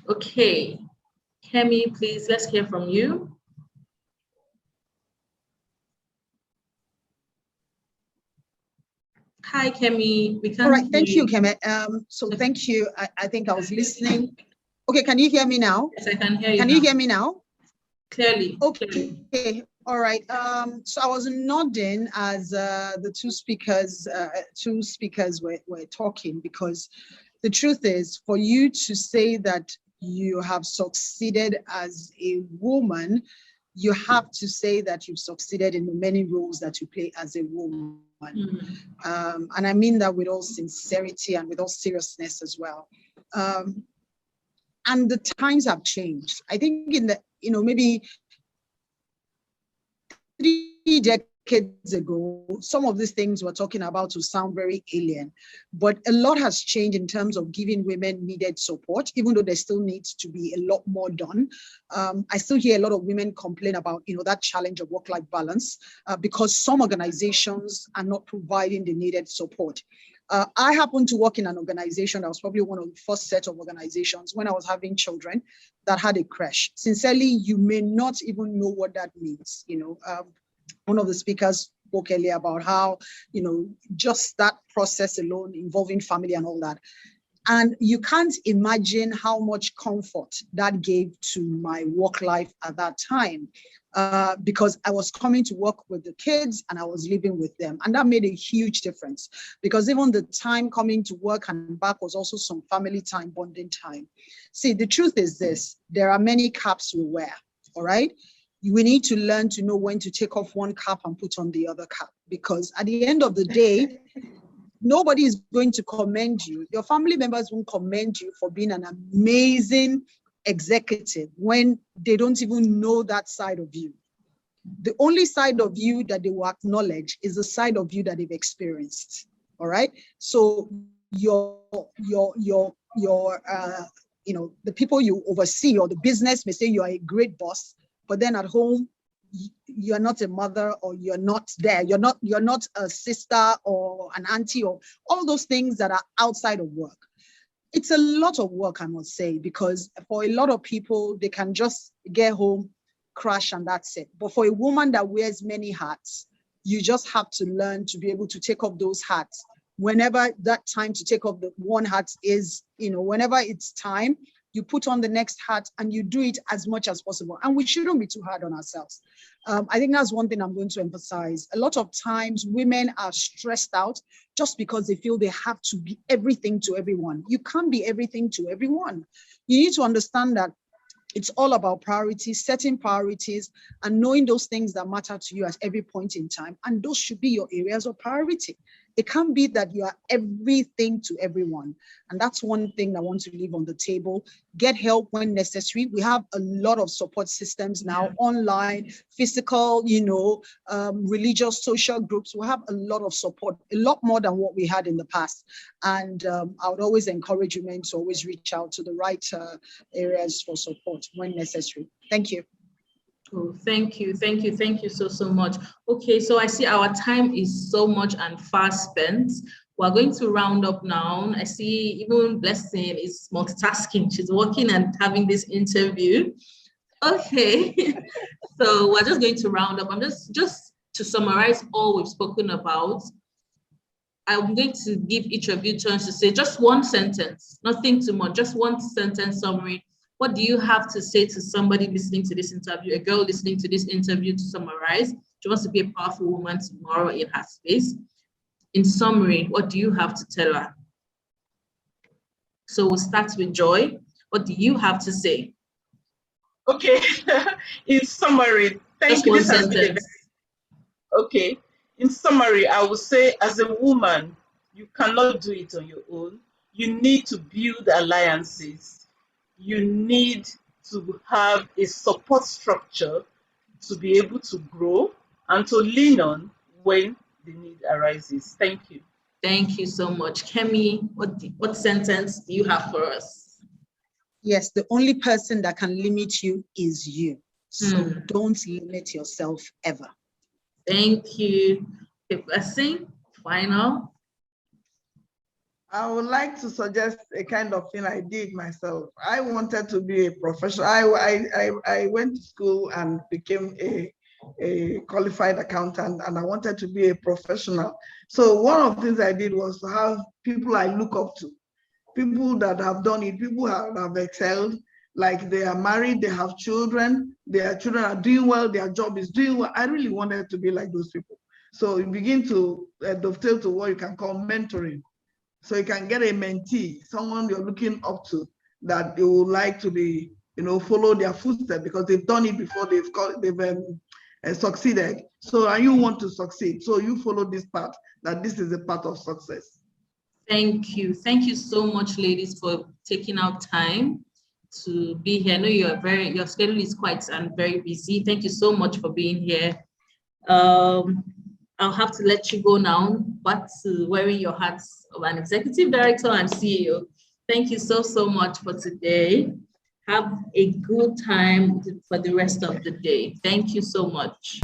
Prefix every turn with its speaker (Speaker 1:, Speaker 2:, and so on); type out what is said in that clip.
Speaker 1: Okay, Kemi, please, let's hear from you. Hi, Kemi. We can't
Speaker 2: All right, thank
Speaker 1: hear
Speaker 2: you, Kemi. So thank you. I think I was listening. Okay, can you hear me now?
Speaker 1: Yes, I can hear you.
Speaker 2: Can you hear me now?
Speaker 1: Clearly.
Speaker 2: Okay.
Speaker 1: Clearly.
Speaker 2: All right. So I was nodding as the two speakers were talking, because the truth is, for you to say that you have succeeded as a woman, you have to say that you've succeeded in the many roles that you play as a woman. And I mean that with all sincerity and with all seriousness as well. And the times have changed. I think in the, maybe 3 decades ago, some of these things we're talking about will sound very alien, but a lot has changed in terms of giving women needed support, even though there still needs to be a lot more done. I still hear a lot of women complain about, that challenge of work-life balance because some organizations are not providing the needed support. I happen to work in an organization that was probably one of the first set of organizations when I was having children that had a crash. Sincerely, you may not even know what that means. One of the speakers spoke earlier about how, just that process alone involving family and all that. And you can't imagine how much comfort that gave to my work life at that time, because I was coming to work with the kids and I was living with them. And that made a huge difference, because even the time coming to work and back was also some family time, bonding time. See, the truth is this: there are many caps we wear, all right? We need to learn to know when to take off one cap and put on the other cap, because at the end of the day, nobody is going to commend you. Your family members won't commend you for being an amazing executive when they don't even know that side of you. The only side of you that they will acknowledge is the side of you that they've experienced. All right. So the people you oversee or the business may say you are a great boss, but then at home, you're not a mother, or you're not there. You're not a sister or an auntie, or all those things that are outside of work. It's a lot of work, I must say, because for a lot of people, they can just get home, crash, and that's it. But for a woman that wears many hats, you just have to learn to be able to take off those hats whenever that time to take off the one hat is, whenever it's time. You put on the next hat and you do it as much as possible. And we shouldn't be too hard on ourselves. I think that's one thing I'm going to emphasize. A lot of times women are stressed out just because they feel they have to be everything to everyone. You can't be everything to everyone. You need to understand that it's all about priorities, setting priorities, and knowing those things that matter to you at every point in time. And those should be your areas of priority. It can't be that you are everything to everyone. And that's one thing I want to leave on the table. Get help when necessary. We have a lot of support systems now, online, physical, religious, social groups. We have a lot of support, a lot more than what we had in the past. And I would always encourage women to always reach out to the right areas for support when necessary. Thank you.
Speaker 1: Oh, thank you so much. Okay, so I see our time is so much and fast spent. We're going to round up now. I see even Blessing is multitasking. She's working and having this interview. Okay, so we're just going to round up. I'm just to summarize all we've spoken about. I'm going to give each of you turns to say just one sentence, nothing too much, just one sentence summary. What do you have to say to somebody listening to this interview, a girl listening to this interview, to summarize? She wants to be a powerful woman tomorrow in her space. In summary, what do you have to tell her? So we'll start with Joy. What do you have to say?
Speaker 3: Okay, in summary, thank you.
Speaker 1: Just one sentence.
Speaker 3: Okay, in summary, I would say as a woman, you cannot do it on your own. You need to build alliances. You need to have a support structure to be able to grow and to lean on when the need arises. Thank you.
Speaker 1: Thank you so much. Kemi, what sentence do you have for us?
Speaker 2: Yes, the only person that can limit you is you. So don't limit yourself ever.
Speaker 1: Thank you. Okay, Blessing, final.
Speaker 4: I would like to suggest a kind of thing I did myself. I wanted to be a professional. I went to school and became a qualified accountant, and I wanted to be a professional. So one of the things I did was to have people I look up to, people that have done it, people have excelled, like they are married, they have children, their children are doing well, their job is doing well. I really wanted to be like those people. So you begin to dovetail to what you can call mentoring. So you can get a mentee, someone you're looking up to, that you would like to be, follow their footsteps because they've done it before, they've succeeded. So and you want to succeed. So you follow this path, that this is a part of success.
Speaker 1: Thank you. Thank you so much, ladies, for taking out time to be here. I know your schedule is quite and very busy. Thank you so much for being here. I'll have to let you go now, but wearing your hats of an executive director and CEO. Thank you so much for today. Have a good time for the rest of the day. Thank you so much.